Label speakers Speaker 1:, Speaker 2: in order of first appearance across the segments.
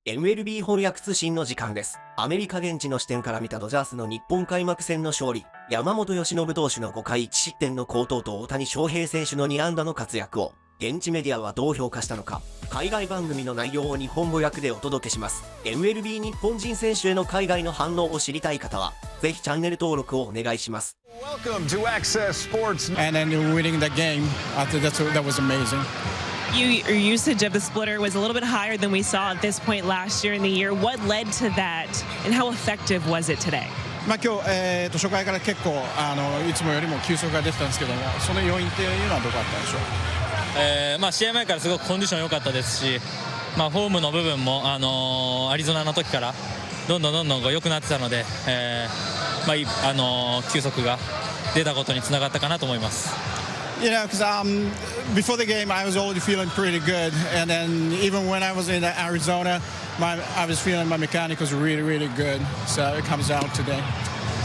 Speaker 1: MLB 翻訳通信の時間です。アメリカ現地の視点から見たドジャースの日本開幕戦の勝利、山本由伸投手の5回1失点の好投と大谷翔平選手の2安打の活躍を、現地メディアはどう評価したのか、海外番組の内容を日本語訳でお届けします。MLB 日本人選手への海外の反応を知りたい方は、ぜひチャンネル登録をお願いします。
Speaker 2: Welcome to Access Sports.
Speaker 3: And then winning that game, I think that was amazing.
Speaker 4: Your usage of the splitter was a little bit higher than we saw at this point last year in the year. What led to that, and how effective was it today?
Speaker 3: 今日、初回から結構いつもよりも球速が出てたんですけども、その要因っていうのはどこだったでしょう。
Speaker 5: 試合前からすごくコンディション良かったですし、フォームの部分も、アリゾナの時からどんどん良くなってたので、球速が出たことにつながったかなと思います。
Speaker 3: You know, because before the game, I was already feeling pretty good, and then even when I was in Arizona, I was feeling my mechanic was really, really good. So it comes out today.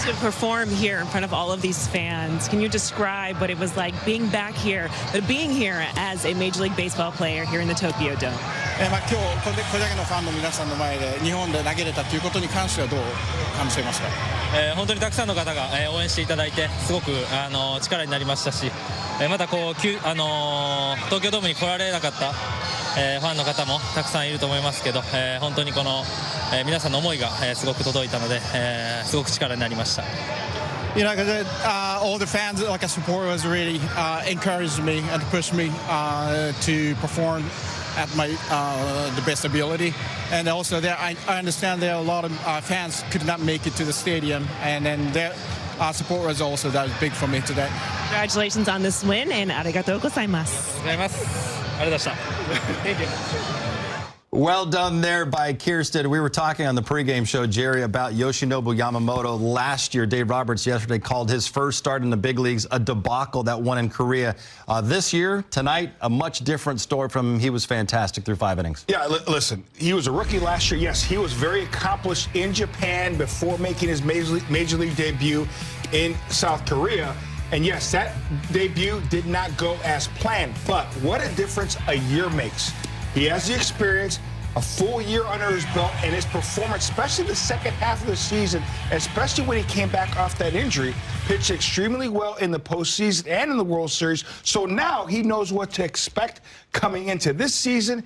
Speaker 4: To perform here in front of all of these fans, can you describe what it was like being back here, but being here as a Major League Baseball player here in the Tokyo Dome?
Speaker 3: 今日これだけのファンの皆さんの前で日本で投げれたということに関してはどう感じていますか。
Speaker 5: 本当にたくさんの方が、応援していただいてすごく力になりましたし、また東京ドームに来られなかった、ファンの方もたくさんいると思いますけど、本当にこの、皆さんの思いが、すごく届いたので、すごく力になりました。
Speaker 3: You know, because all the fans, like a support, was really encouraged me and pushed me to perform at my the best ability, and also there I understand there are a lot of fans could not make it to the stadium, and then their support was also that was big for me today.
Speaker 4: Congratulations on this win, and arigatou gozaimasu.
Speaker 5: ありがとうございました。Thank you.
Speaker 2: Well done there by Kirsten. We were talking on the pregame show, Jerry, about Yoshinobu Yamamoto last year. Dave Roberts yesterday called his first start in the big leagues a debacle, that one in Korea. This year, tonight, a much different story from him. He was fantastic through 5 innings.
Speaker 6: Yeah, listen, he was a rookie last year. Yes, he was very accomplished in Japan before making his major league debut in South Korea. And yes, that debut did not go as planned. But what a difference a year makes. He has the experience, a full year under his belt, and his performance, especially the second half of the season, especially when he came back off that injury, pitched extremely well in the postseason and in the World Series. So now he knows what to expect coming into this season.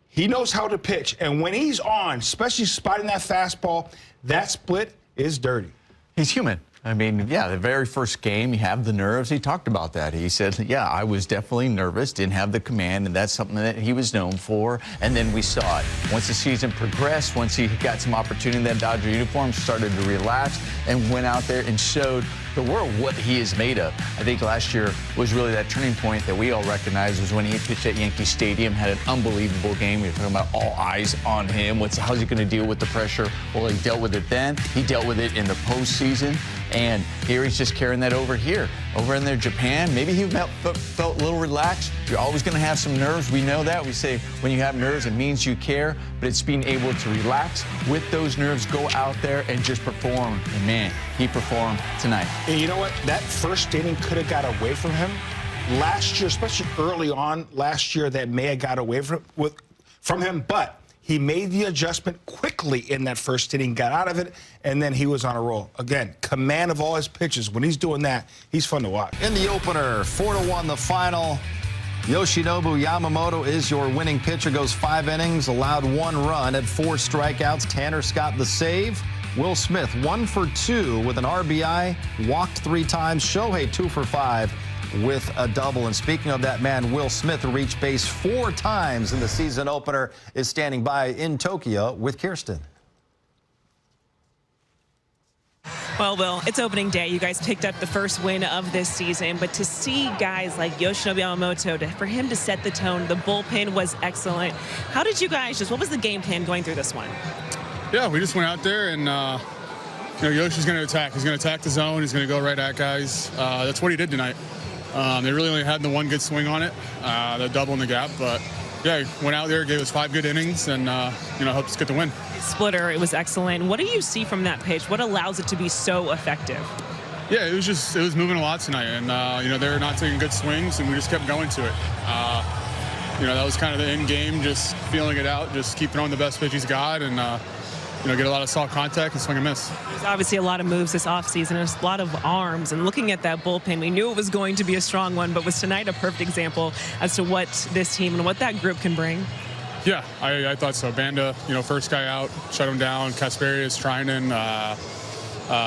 Speaker 6: He knows how to pitch, and when he's on, especially spotting that fastball, that split is dirty.
Speaker 7: He's human. I mean, yeah, the very first game, you have the nerves. He talked about that. He said, yeah, I was definitely nervous, didn't have the command, and that's something that he was known for. And then we saw it. Once the season progressed, once he got some opportunity in that Dodger uniform, started to relax and went out there and showed the world what he is made of. I think last year was really that turning point that we all recognized was when he pitched at Yankee Stadium, had an unbelievable game. We were talking about all eyes on him. How's he going to deal with the pressure? Well, he dealt with it then. He dealt with it in the postseason. And here he's just carrying that over here. Over in there, Japan, maybe he felt a little relaxed. You're always going to have some nerves. We know that. We say when you have nerves, it means you care. But it's being able to relax with those nerves, go out there and just perform. And, man, he performed tonight.
Speaker 6: And you know what? That first inning could have got away from him. Last year, especially early on last year, that may have got away from him. But he made the adjustment quickly in that first inning, got out of it, and then he was on a roll. Again, command of all his pitches. When he's doing that, he's fun to watch.
Speaker 2: In the opener, 4-1 the final. Yoshinobu Yamamoto is your winning pitcher, goes 5 innings, allowed 1 run, had 4 strikeouts. Tanner Scott the save. Will Smith 1 for 2 with an RBI, walked 3 times. Shohei 2 for 5 with a double. And speaking of that man, Will Smith, who reached base 4 times in the season opener, is standing by in Tokyo with Kirsten.
Speaker 4: Well, Will, it's opening day. You guys picked up the first win of this season, but to see guys like Yoshinobu Yamamoto, for him to set the tone, the bullpen was excellent. How did you guys what was the game plan going through this one?
Speaker 8: Yeah, we just went out there and, Yoshi's going to attack. He's going to attack the zone. He's going to go right at guys. That's what he did tonight. They really only had the 1 good swing on it, the double in the gap. But, yeah, he went out there, gave us 5 good innings, and, helped us get the win.
Speaker 4: Splitter, it was excellent. What do you see from that pitch? What allows it to be so effective?
Speaker 8: Yeah, it was moving a lot tonight. And, they were not taking good swings, and we just kept going to it. that was kind of the end game, just feeling it out, just keep throwing the best pitch he's got, and get a lot of soft contact and swing and miss.
Speaker 4: There's obviously a lot of moves this offseason. There's a lot of arms. And looking at that bullpen, we knew it was going to be a strong one, but was tonight a perfect example as to what this team and what that group can bring?
Speaker 8: Yeah, I thought so. Banda, first guy out, shut him down. Kasperius, Trinan,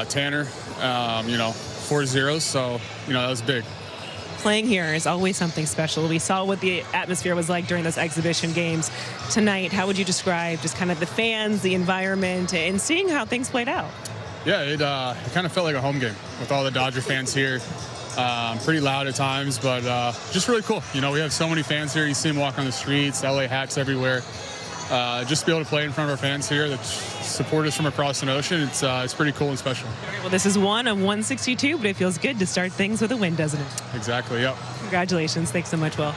Speaker 8: Tanner, 4 zeros. So, that was big.
Speaker 4: Playing here is always something special. We saw what the atmosphere was like during those exhibition games. Tonight, how would you describe just kind of the fans, the environment, and seeing how things played out?
Speaker 8: Yeah, it kind of felt like a home game with all the Dodger fans here. Pretty loud at times, but just really cool. We have so many fans here. You see them walk on the streets, LA hats everywhere. Just to be able to play in front of our fans here that support us from across the ocean, it's pretty cool and special.
Speaker 4: Well, this is one of 162, but it feels good to start things with a win, doesn't it?
Speaker 8: Exactly, yep.
Speaker 4: Congratulations. Thanks so much, Will.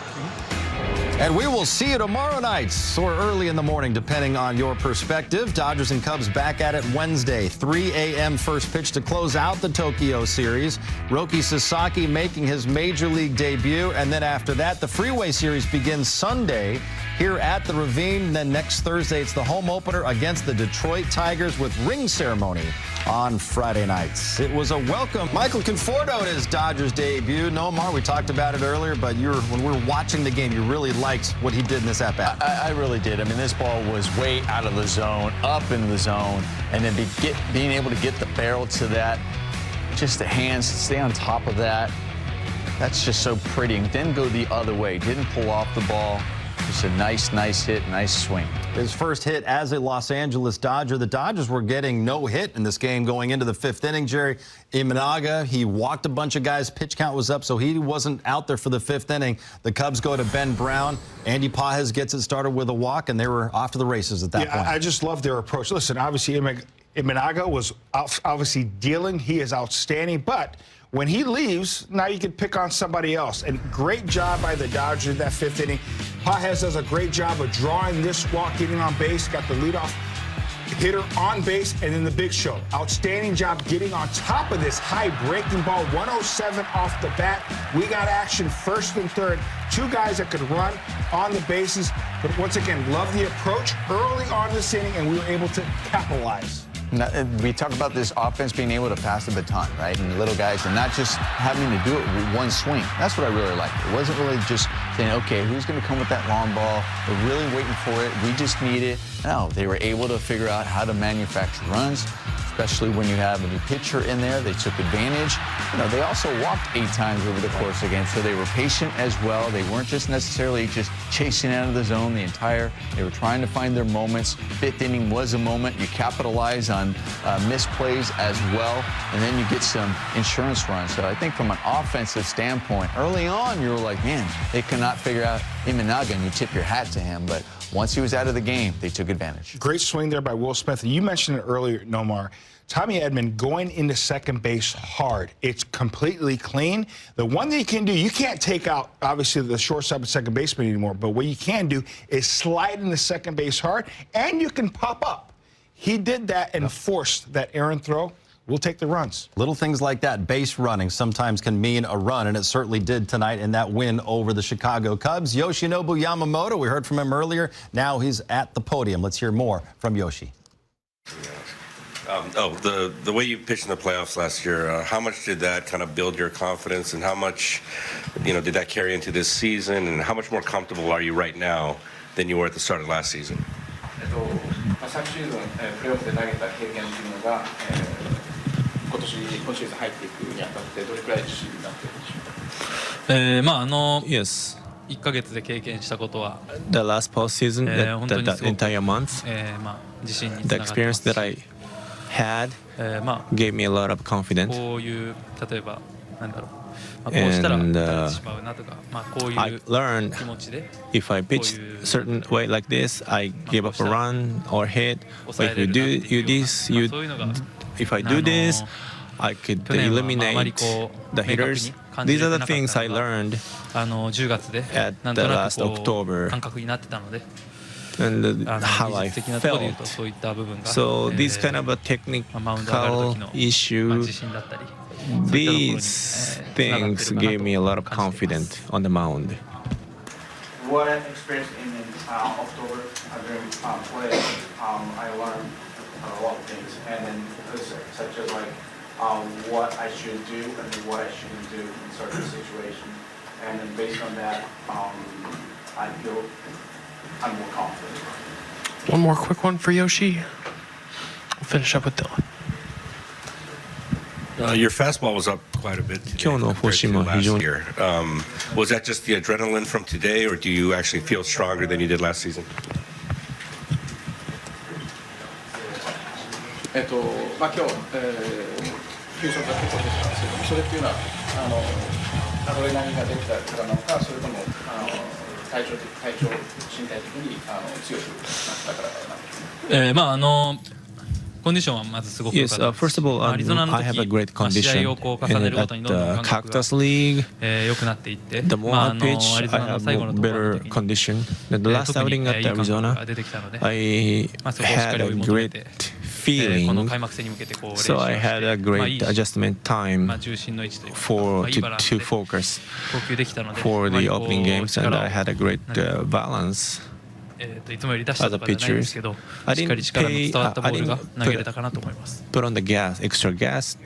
Speaker 2: And we will see you tomorrow night or early in the morning, depending on your perspective. Dodgers and Cubs back at it Wednesday, 3 a.m. first pitch to close out the Tokyo series. Roki Sasaki making his major league debut. And then after that, the Freeway Series begins Sunday here at the Ravine. Then next Thursday, it's the home opener against the Detroit Tigers with ring ceremony on Friday nights. It was a welcome Michael Conforto in his Dodgers debut. Nomar, we talked about it earlier, but when we were watching the game, you really liked what he did in this at-bat.
Speaker 7: I really did. I mean, this ball was way out of the zone, up in the zone, and then being able to get the barrel to that, just the hands, stay on top of that. That's just so pretty. And then go the other way. Didn't pull off the ball. Just a nice hit, nice swing.
Speaker 2: His first hit as a Los Angeles Dodger. The Dodgers were getting no hit in this game going into the 5th inning. Jerry Imanaga, he walked a bunch of guys. Pitch count was up, so he wasn't out there for the 5th inning. The Cubs go to Ben Brown. Andy Pages gets it started with a walk, and they were off to the races at that point.
Speaker 6: I just love their approach. Listen, obviously, Imanaga was obviously dealing. He is outstanding, but when he leaves, now you can pick on somebody else. And great job by the Dodgers in that 5th inning. Pages does a great job of drawing this walk, getting on base, got the leadoff hitter on base, and then the big show. Outstanding job getting on top of this high breaking ball, 107 off the bat. We got action first and third. 2 guys that could run on the bases. But once again, love the approach early on this inning, and we were able to capitalize.
Speaker 7: We talk about this offense being able to pass the baton, right? And the little guys, and not just having to do it with one swing. That's what I really liked. It wasn't really just saying, okay, who's going to come with that long ball? We're really waiting for it. We just need it. No, they were able to figure out how to manufacture runs, especially when you have a new pitcher in there. They took advantage. They also walked 8 times over the course of the game, so they were patient as well. They weren't just necessarily just chasing out of the zone they were trying to find their moments. 5th inning was a moment. You capitalize on misplays as well, and then you get some insurance runs. So I think from an offensive standpoint, early on, you were like, man, they cannot figure out Imanaga, and you tip your hat to him. But once he was out of the game, they took advantage.
Speaker 6: Great swing there by Will Smith. You mentioned it earlier, Nomar. Tommy Edman going into second base hard. It's completely clean. The one thing you can do, you can't take out, obviously, the shortstop and second baseman anymore, but what you can do is slide into second base hard, and you can pop up. He did that and forced that errant throw. We'll take the runs.
Speaker 2: Little things like that, base running, sometimes can mean a run, and it certainly did tonight in that win over the Chicago Cubs. Yoshinobu Yamamoto, we heard from him earlier. Now he's at the podium. Let's hear more from Yoshi.
Speaker 9: The way you pitched in the playoffs last year, how much did that kind of build your confidence, and how much, did that carry into this season, and how much more comfortable are you right now than you were at the start of last season?
Speaker 10: 昨シーズンプレーオフで投げた経験というのが今シーズン入っていくにあたってどれくらい自信になっているでしょうか。
Speaker 11: Yes.
Speaker 5: 1ヶ月で経験したことは
Speaker 11: The last postseason, that entire month,
Speaker 5: 自信につ
Speaker 11: the
Speaker 5: ながってま
Speaker 11: experience
Speaker 5: す
Speaker 11: that I had
Speaker 5: まあ
Speaker 11: gave me a lot of confidence.
Speaker 5: こういう例えばなんだろう、こうしたら打たれてしまうなとか、こうい
Speaker 11: I
Speaker 5: う
Speaker 11: learned
Speaker 5: 気持ちで
Speaker 11: if I pitch certain way like this, I give up a run or hit. But if you do this, if I do this, I could
Speaker 5: 去年はあまり
Speaker 11: eliminate
Speaker 5: こう
Speaker 11: the
Speaker 5: 明確
Speaker 11: hitters.
Speaker 5: に感じ
Speaker 11: These
Speaker 5: れ
Speaker 11: are
Speaker 5: て
Speaker 11: the
Speaker 5: なかっ
Speaker 11: things
Speaker 5: た
Speaker 11: I
Speaker 5: のが
Speaker 11: learned
Speaker 5: 10月で
Speaker 11: at
Speaker 5: なん
Speaker 11: the
Speaker 5: とな
Speaker 11: last
Speaker 5: くこう
Speaker 11: October
Speaker 5: 感覚になってたので、
Speaker 11: and how
Speaker 5: 技
Speaker 11: I
Speaker 5: 術的なところで言う
Speaker 11: felt.
Speaker 5: とそういった部分が
Speaker 11: So this kind of a
Speaker 5: マウンド上がる
Speaker 11: technical
Speaker 5: 時の
Speaker 11: issue,
Speaker 5: 自信だったり、そういったところに
Speaker 11: these things gave me a lot of confidence on the mound.
Speaker 10: what I experienced in October during play, I learned a lot of things, and then such as like what I should do and what I shouldn't do in certain situations, and then based on that, I feel I'm more confident.
Speaker 12: One more quick one for Yoshi. We'll finish up with Dylan.
Speaker 9: Your fastball was up quite a bit today
Speaker 11: 今日のフォーシームは非常に
Speaker 9: year. Was that just the adrenaline from today, or do you actually feel stronger than you did last season?
Speaker 10: 今日、球速が結構出てたんですけど、それっていうのはアドレナリンが出てたからなのか、それとも体調身体的に強くなったからなんでしょうか。
Speaker 5: コンディションはまずすごく良かったです。
Speaker 11: Yes, first of all,
Speaker 5: アリゾナの
Speaker 11: I have a
Speaker 5: 時
Speaker 11: great
Speaker 5: 試合
Speaker 11: condition.
Speaker 5: をこう重ねるごとにどんどん
Speaker 11: And
Speaker 5: 感
Speaker 11: at
Speaker 5: 覚が
Speaker 11: Cactus League,
Speaker 5: 良くなっていって、
Speaker 11: the more I
Speaker 5: ア
Speaker 11: pitch,
Speaker 5: リゾ
Speaker 11: I
Speaker 5: ナの
Speaker 11: have
Speaker 5: 最後の
Speaker 11: more
Speaker 5: 登板
Speaker 11: better
Speaker 5: の時に
Speaker 11: condition. The last
Speaker 5: 特に
Speaker 11: outing
Speaker 5: いい
Speaker 11: at
Speaker 5: 感覚
Speaker 11: Arizona,
Speaker 5: が出てきたので、
Speaker 11: I
Speaker 5: そこをしっか
Speaker 11: had
Speaker 5: り追
Speaker 11: a
Speaker 5: い求め
Speaker 11: great
Speaker 5: て、この
Speaker 11: feeling.
Speaker 5: 開幕戦に向けてこう練習
Speaker 11: So
Speaker 5: を
Speaker 11: I
Speaker 5: して、
Speaker 11: had a
Speaker 5: いい
Speaker 11: great adjustment time
Speaker 5: 重心の位置というか、
Speaker 11: for
Speaker 5: いいバランス
Speaker 11: to
Speaker 5: で
Speaker 11: focus
Speaker 5: 投球できたので、
Speaker 11: for
Speaker 5: あま
Speaker 11: the
Speaker 5: りこう
Speaker 11: opening games, and
Speaker 5: 力を
Speaker 11: I had a great balance.
Speaker 5: いつもより出したとかじゃないんですけど、しっかり力の伝わったボールが投げれたかなと思います。
Speaker 11: Put on the gas, extra gas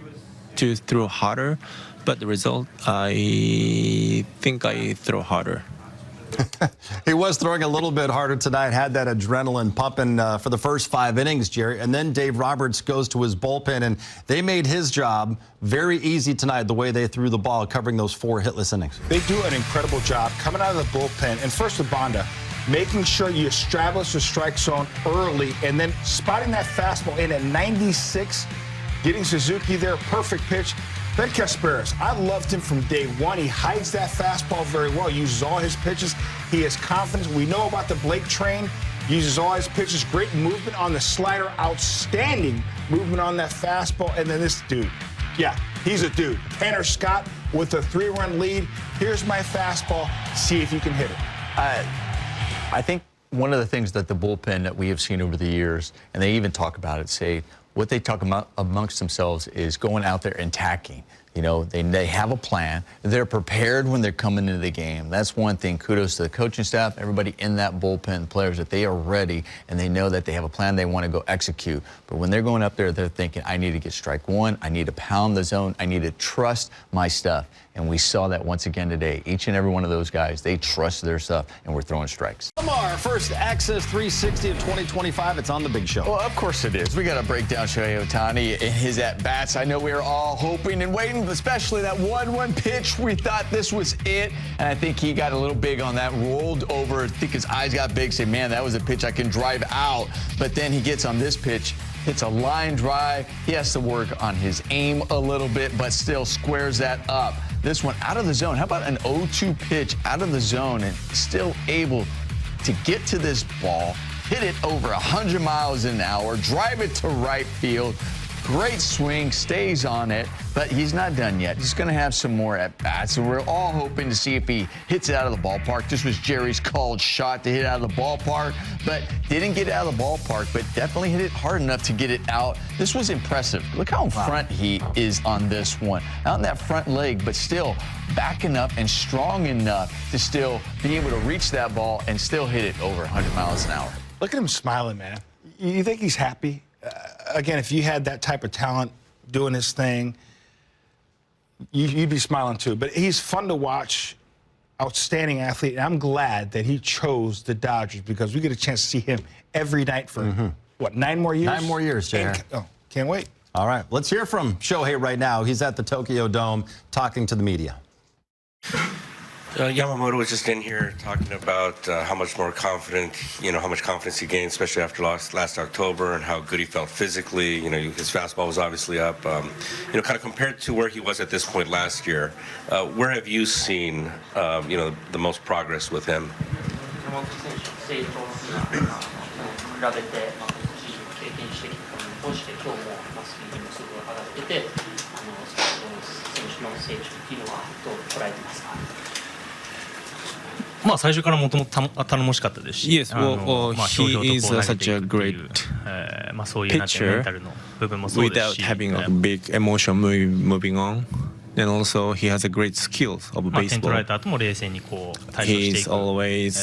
Speaker 11: to throw harder, but the result, I think I throw harder.
Speaker 2: He was throwing a little bit harder tonight, had that adrenaline pumping for the first 5 innings, Jerry. And then Dave Roberts goes to his bullpen, and they made his job very easy tonight, the way they threw the ball, covering those 4 hitless innings.
Speaker 6: They do an incredible job coming out of the bullpen. And first with Bonda, making sure you establish the strike zone early and then spotting that fastball in at 96, getting Suzuki there, perfect pitch. Ben Casparis, I loved him from day one. He hides that fastball very well, uses all his pitches. He has confidence. We know about the Blake train, uses all his pitches. Great movement on the slider, outstanding movement on that fastball. And then this dude, yeah, he's a dude. Tanner Scott with a 3-run lead. Here's my fastball. See if you can hit it.
Speaker 7: I think one of the things that the bullpen that we have seen over the years, and they even talk about it, say what they talk about amongst themselves is going out there and attacking. You know, they have a plan. They're prepared when they're coming into the game. That's one thing. Kudos to the coaching staff, everybody in that bullpen, players, that they are ready and they know that they have a plan they want to go execute. But when they're going up there, they're thinking, I need to get strike one. I need to pound the zone. I need to trust my stuff. And we saw that once again today. Each and every one of those guys, they trust their stuff, and we're throwing strikes.
Speaker 2: Lamar, first Access 360 of 2025. It's on the big show.
Speaker 7: Well, of course it is. We got to break down Shohei Ohtani and his at-bats. I know we were all hoping and waiting, especially that 1-1 pitch. We thought this was it, and I think he got a little big on that, rolled over. I think his eyes got big, said, man, that was a pitch I can drive out. But then he gets on this pitch, hits a line drive. He has to work on his aim a little bit, but still squares that up. This one out of the zone. How about an 0-2 pitch out of the zone and still able to get to this ball, hit it over 100 miles an hour, drive it to right field. Great swing, stays on it, but he's not done yet. He's going to have some more at-bats, so we're all hoping to see if he hits it out of the ballpark. This was Jerry's called shot to hit out of the ballpark, but didn't get it out of the ballpark, but definitely hit it hard enough to get it out. This was impressive. Look how in front he is on this one. Out in that front leg, but still backing up and strong enough to still be able to reach that ball and still hit it over 100 miles an hour.
Speaker 6: Look at him smiling, man. You think he's happy? Again, if you had that type of talent doing his thing, you'd be smiling too. But he's fun to watch, outstanding athlete. And I'm glad that he chose the Dodgers because we get a chance to see him every night for, what, 9 more years?
Speaker 2: 9 more years, Jay.
Speaker 6: Oh, can't wait.
Speaker 2: All right, let's hear from Shohei right now. He's at the Tokyo Dome talking to the media.
Speaker 9: Yamamoto was just in here talking about how much more confident, how much confidence he gained, especially after last October, and how good he felt physically. His fastball was obviously up. Kind of compared to where he was at this point last year, where have you seen, the most progress with him?
Speaker 11: Yes, well, he is such a great pitcher without having a big emotion moving on. And also, he has a great skills of
Speaker 13: 点取
Speaker 11: baseball.
Speaker 13: られた後も冷静にこう対処してい
Speaker 11: He's
Speaker 13: く、
Speaker 11: always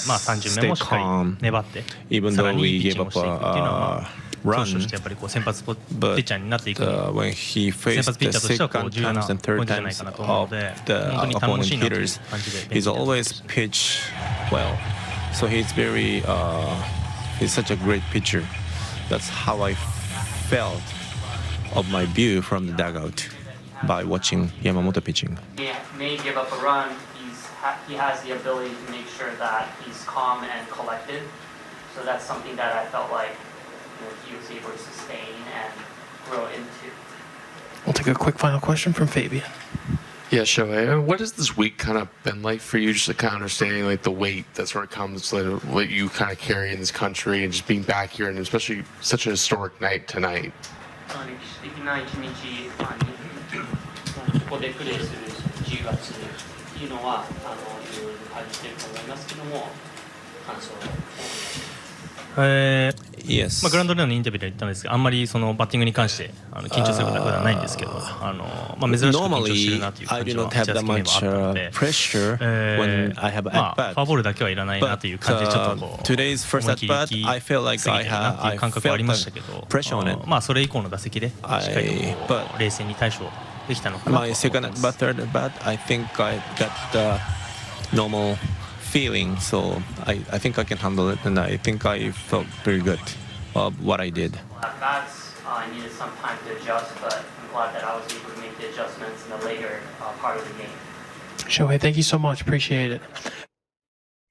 Speaker 13: 3巡目
Speaker 11: stay
Speaker 13: もしっかり
Speaker 11: calm,
Speaker 13: 粘って、
Speaker 11: even
Speaker 13: さら
Speaker 11: though
Speaker 13: に
Speaker 11: we
Speaker 13: ピッチン
Speaker 11: gave
Speaker 13: グをしていく
Speaker 11: up
Speaker 13: っていうのは、
Speaker 11: a
Speaker 13: 投手と
Speaker 11: run.
Speaker 13: してやっぱりこう先発ピッ
Speaker 11: But
Speaker 13: チャーになっていくには
Speaker 11: when he
Speaker 13: 先
Speaker 11: faced
Speaker 13: 発ピッ
Speaker 11: the
Speaker 13: チャーとしてはこう
Speaker 11: second
Speaker 13: 重要な
Speaker 11: times and
Speaker 13: ポイ
Speaker 11: third
Speaker 13: ントじゃない
Speaker 11: times
Speaker 13: かなと思うの
Speaker 11: of
Speaker 13: で、
Speaker 11: the
Speaker 13: 本当に頼もし
Speaker 11: opponent
Speaker 13: いなという
Speaker 11: hitters,
Speaker 13: 感じでベン
Speaker 11: he's
Speaker 13: チに立ってま
Speaker 11: always
Speaker 13: した。
Speaker 11: pitch well. So he's very, he's such a great pitcher. That's how I felt of my view from the dugout by watching Yamamoto pitching.
Speaker 14: He may give up a run. He has the ability to make sure that he's calm and collected. So that's something that I felt like he was able to sustain and grow into.
Speaker 12: We'll take a quick final question from Fabian.
Speaker 15: Yeah, Shohei, what has this week kind of been like for you, just kind of understanding like the weight that sort of comes, like what you kind of carry in this country and just being back here and especially such a historic night tonight?
Speaker 14: 歴史的な一日、ここでプレーする10月っていうのはいろいろ感じてると思いますけども、感想をお願いします。
Speaker 11: Yes.
Speaker 13: グラウンドでのインタビューで言ったんですが、あんまりそのバッティングに関して緊張することは普段ないんですけど、珍しく緊張してるなという感じは1打席目はあったので、フォアボールだけはいらないなという感じでちょっとこう思い切りいきすぎてるなっていう感覚はありましたけど、それ以降の打席でしっかりと冷静に対処できたのかなと思います。
Speaker 11: My second third at bat, I think I got the normal feeling, so I think I can handle it, and I think I felt pretty good of what I did.
Speaker 14: At bats, I needed some time to adjust, but I'm glad that I was able to make the adjustments in the later part of the game.
Speaker 12: Shohei, thank you so much. Appreciate it.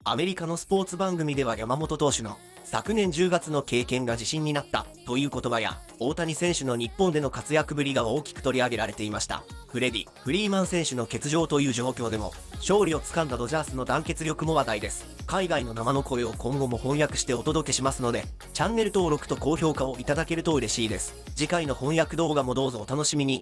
Speaker 1: アメリカのスポーツ番組では山本投手の昨年10月の経験が自信になったという言葉や大谷選手の日本での活躍ぶりが大きく取り上げられていました。フレディ・フリーマン選手の欠場という状況でも勝利をつかんだドジャースの団結力も話題です。海外の生の声を今後も翻訳してお届けしますので、チャンネル登録と高評価をいただけると嬉しいです。次回の翻訳動画もどうぞお楽しみに。